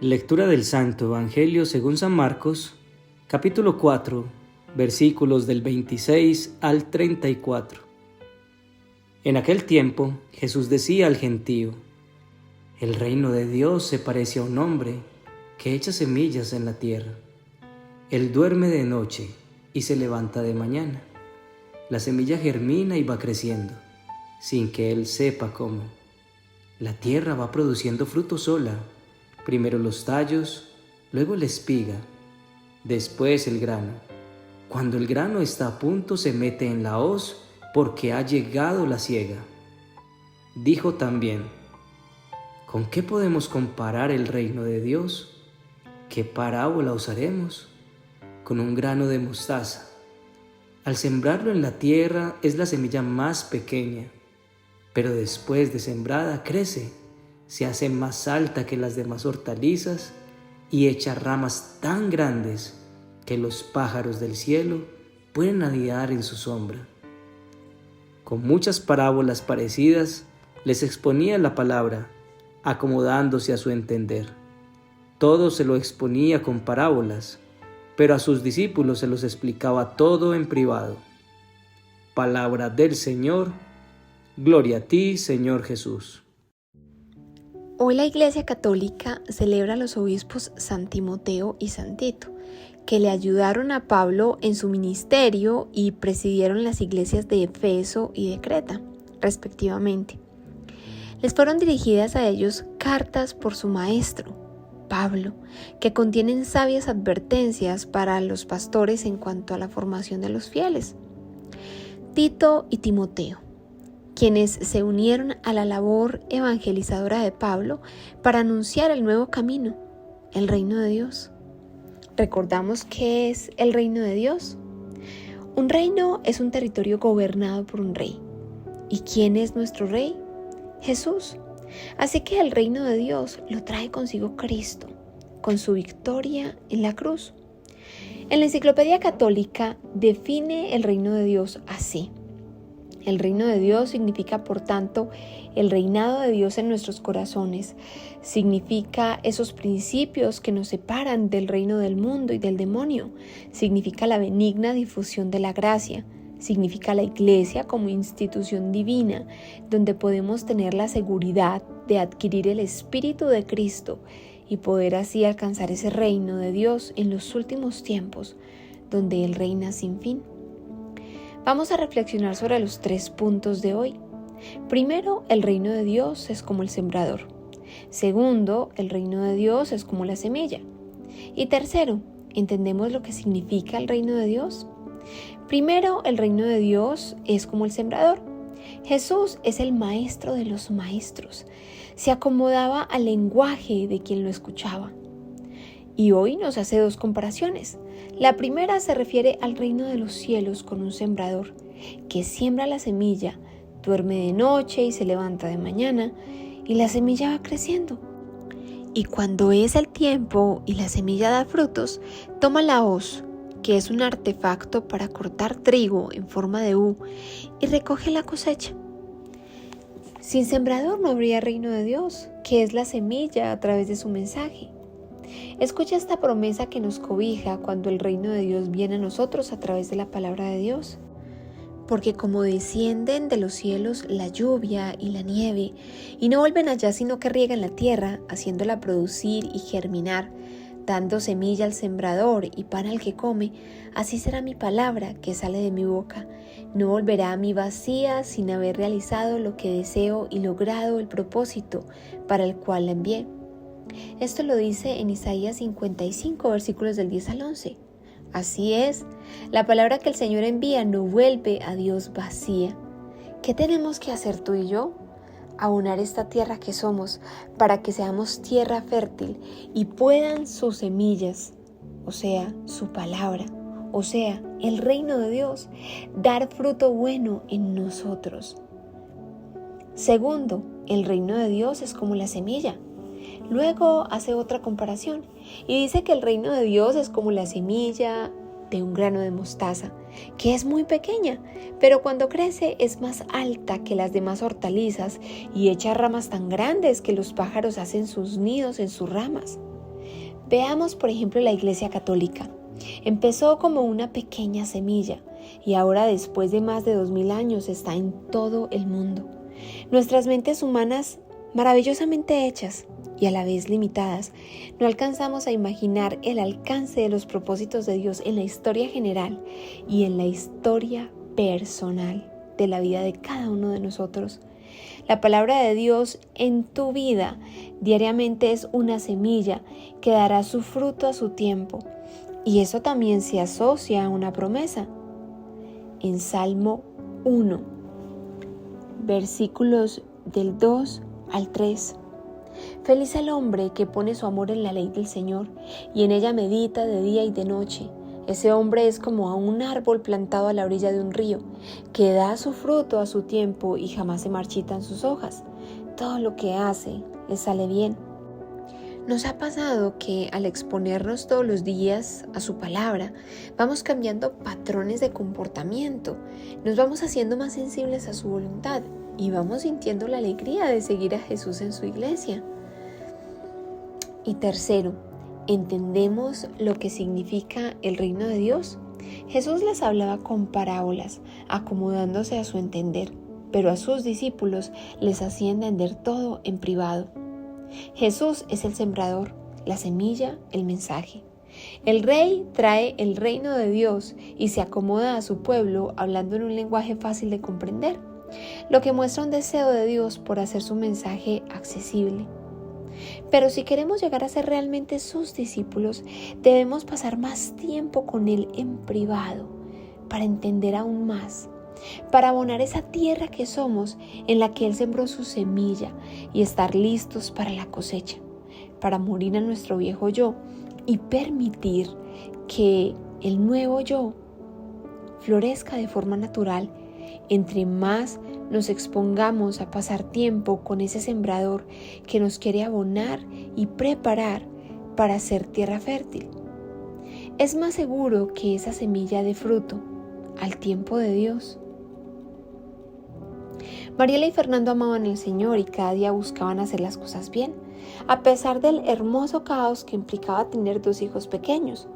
Lectura del Santo Evangelio según San Marcos, capítulo 4, versículos del 26 al 34. En aquel tiempo Jesús decía al gentío: el reino de Dios se parece a un hombre que echa semillas en la tierra. Él duerme de noche y se levanta de mañana. La semilla germina y va creciendo, sin que él sepa cómo. La tierra va produciendo fruto sola, primero los tallos, luego la espiga, después el grano. Cuando el grano está a punto, se mete en la hoz porque ha llegado la siega. Dijo también: ¿con qué podemos comparar el reino de Dios? ¿Qué parábola usaremos? Con un grano de mostaza. Al sembrarlo en la tierra es la semilla más pequeña, pero después de sembrada crece, se hace más alta que las demás hortalizas y echa ramas tan grandes que los pájaros del cielo pueden anidar en su sombra. Con muchas parábolas parecidas les exponía la palabra, acomodándose a su entender. Todo se lo exponía con parábolas, pero a sus discípulos se los explicaba todo en privado. Palabra del Señor. Gloria a ti, Señor Jesús. Hoy la Iglesia Católica celebra a los obispos San Timoteo y San Tito, que le ayudaron a Pablo en su ministerio y presidieron las iglesias de Efeso y de Creta, respectivamente. Les fueron dirigidas a ellos cartas por su maestro, Pablo, que contienen sabias advertencias para los pastores en cuanto a la formación de los fieles. Tito y Timoteo, quienes se unieron a la labor evangelizadora de Pablo para anunciar el nuevo camino, el reino de Dios. ¿Recordamos qué es el reino de Dios? Un reino es un territorio gobernado por un rey. ¿Y quién es nuestro rey? Jesús. Así que el reino de Dios lo trae consigo Cristo, con su victoria en la cruz. En la Enciclopedia Católica define el reino de Dios así: el reino de Dios significa, por tanto, el reinado de Dios en nuestros corazones. Significa esos principios que nos separan del reino del mundo y del demonio. Significa la benigna difusión de la gracia. Significa la Iglesia como institución divina, donde podemos tener la seguridad de adquirir el Espíritu de Cristo y poder así alcanzar ese reino de Dios en los últimos tiempos, donde Él reina sin fin. Vamos a reflexionar sobre los 3 puntos de hoy. Primero, el reino de Dios es como el sembrador. Segundo, el reino de Dios es como la semilla. Y tercero, ¿entendemos lo que significa el reino de Dios? Primero, el reino de Dios es como el sembrador. Jesús es el maestro de los maestros. Se acomodaba al lenguaje de quien lo escuchaba. Y hoy nos hace 2 comparaciones. La primera se refiere al reino de los cielos con un sembrador que siembra la semilla, duerme de noche y se levanta de mañana, y la semilla va creciendo. Y cuando es el tiempo y la semilla da frutos, toma la hoz, que es un artefacto para cortar trigo en forma de U, y recoge la cosecha. Sin sembrador no habría reino de Dios, que es la semilla a través de su mensaje. Escucha esta promesa que nos cobija cuando el reino de Dios viene a nosotros a través de la palabra de Dios. Porque como descienden de los cielos la lluvia y la nieve, y no vuelven allá sino que riegan la tierra, haciéndola producir y germinar, dando semilla al sembrador y pan al que come, así será mi palabra que sale de mi boca. No volverá a mí vacía sin haber realizado lo que deseo y logrado el propósito para el cual la envié. Esto lo dice en Isaías 55, versículos del 10 al 11. Así es, la palabra que el Señor envía no vuelve a Dios vacía. ¿Qué tenemos que hacer tú y yo? Aunar esta tierra que somos para que seamos tierra fértil y puedan sus semillas, o sea, su palabra, o sea, el reino de Dios, dar fruto bueno en nosotros. Segundo, el reino de Dios es como la semilla. Luego hace otra comparación y dice que el reino de Dios es como la semilla de un grano de mostaza, que es muy pequeña, pero cuando crece es más alta que las demás hortalizas y echa ramas tan grandes que los pájaros hacen sus nidos en sus ramas. Veamos, por ejemplo, la Iglesia Católica. Empezó como una pequeña semilla y ahora, después de más de 2000 años, está en todo el mundo. Nuestras mentes humanas, maravillosamente hechas y a la vez limitadas, no alcanzamos a imaginar el alcance de los propósitos de Dios en la historia general y en la historia personal de la vida de cada uno de nosotros. La palabra de Dios en tu vida diariamente es una semilla que dará su fruto a su tiempo, y eso también se asocia a una promesa. En Salmo 1, versículos del 2 al 3. Feliz el hombre que pone su amor en la ley del Señor y en ella medita de día y de noche. Ese hombre es como a un árbol plantado a la orilla de un río, que da su fruto a su tiempo y jamás se marchitan sus hojas. Todo lo que hace le sale bien. ¿Nos ha pasado que al exponernos todos los días a su palabra, vamos cambiando patrones de comportamiento, nos vamos haciendo más sensibles a su voluntad y vamos sintiendo la alegría de seguir a Jesús en su iglesia? Y tercero, ¿entendemos lo que significa el reino de Dios? Jesús les hablaba con parábolas, acomodándose a su entender, pero a sus discípulos les hacía entender todo en privado. Jesús es el sembrador, la semilla, el mensaje. El rey trae el reino de Dios y se acomoda a su pueblo hablando en un lenguaje fácil de comprender, lo que muestra un deseo de Dios por hacer su mensaje accesible. Pero si queremos llegar a ser realmente sus discípulos, debemos pasar más tiempo con Él en privado para entender aún más, para abonar esa tierra que somos en la que Él sembró su semilla y estar listos para la cosecha, para morir a nuestro viejo yo y permitir que el nuevo yo florezca de forma natural. Entre más nos expongamos a pasar tiempo con ese sembrador que nos quiere abonar y preparar para ser tierra fértil, es más seguro que esa semilla dé fruto al tiempo de Dios. Mariela y Fernando amaban al Señor y cada día buscaban hacer las cosas bien, a pesar del hermoso caos que implicaba tener 2 hijos pequeños.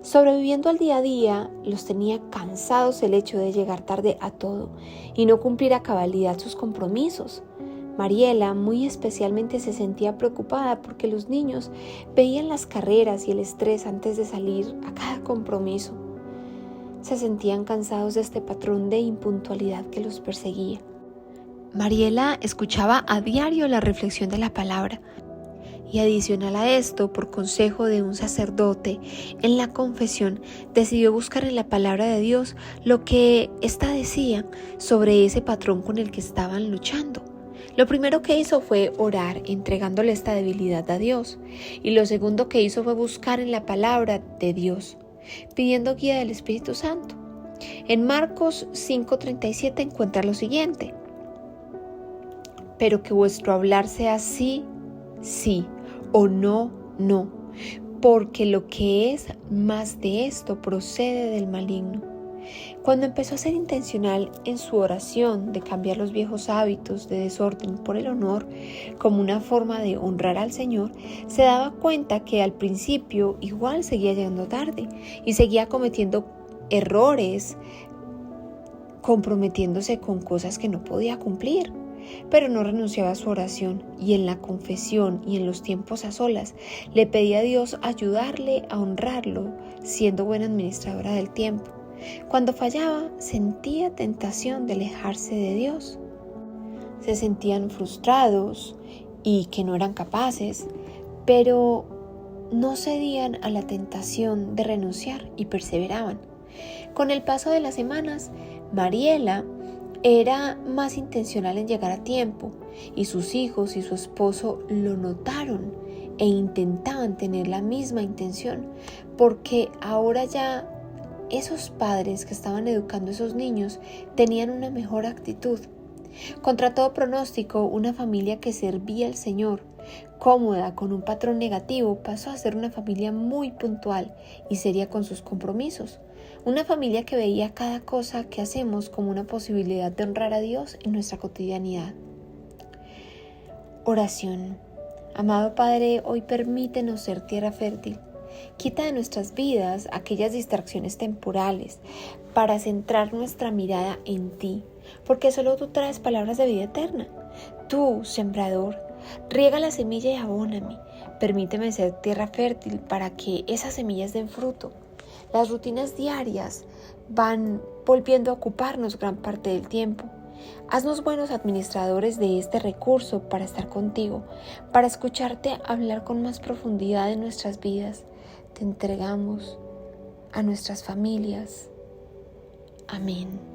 Sobreviviendo al día a día, los tenía cansados el hecho de llegar tarde a todo y no cumplir a cabalidad sus compromisos. Mariela muy especialmente se sentía preocupada porque los niños veían las carreras y el estrés antes de salir a cada compromiso. Se sentían cansados de este patrón de impuntualidad que los perseguía. Mariela escuchaba a diario la reflexión de la palabra y, adicional a esto, por consejo de un sacerdote en la confesión, decidió buscar en la palabra de Dios lo que ésta decía sobre ese patrón con el que estaban luchando. Lo primero que hizo fue orar, entregándole esta debilidad a Dios, y lo segundo que hizo fue buscar en la palabra de Dios, pidiendo guía del Espíritu Santo. En Marcos 5:37 encuentra lo siguiente: pero que vuestro hablar sea sí, sí, o no, no, porque lo que es más de esto procede del maligno. Cuando empezó a ser intencional en su oración de cambiar los viejos hábitos de desorden por el honor, como una forma de honrar al Señor, se daba cuenta que al principio igual seguía llegando tarde y seguía cometiendo errores, comprometiéndose con cosas que no podía cumplir. Pero no renunciaba a su oración y en la confesión y en los tiempos a solas le pedía a Dios ayudarle a honrarlo, siendo buena administradora del tiempo. Cuando fallaba, sentía tentación de alejarse de Dios. Se sentían frustrados y que no eran capaces, pero no cedían a la tentación de renunciar y perseveraban. Con el paso de las semanas, Mariela era más intencional en llegar a tiempo y sus hijos y su esposo lo notaron e intentaban tener la misma intención, porque ahora ya esos padres que estaban educando a esos niños tenían una mejor actitud. Contra todo pronóstico, una familia que servía al Señor, cómoda con un patrón negativo, pasó a ser una familia muy puntual y seria con sus compromisos. Una familia que veía cada cosa que hacemos como una posibilidad de honrar a Dios en nuestra cotidianidad. Oración. Amado Padre, hoy permítenos ser tierra fértil. Quita de nuestras vidas aquellas distracciones temporales para centrar nuestra mirada en ti, porque solo tú traes palabras de vida eterna. Tú, sembrador, riega la semilla y abóname. Permíteme ser tierra fértil para que esas semillas den fruto. Las rutinas diarias van volviendo a ocuparnos gran parte del tiempo. Haznos buenos administradores de este recurso para estar contigo, para escucharte hablar con más profundidad en nuestras vidas. Te entregamos a nuestras familias. Amén.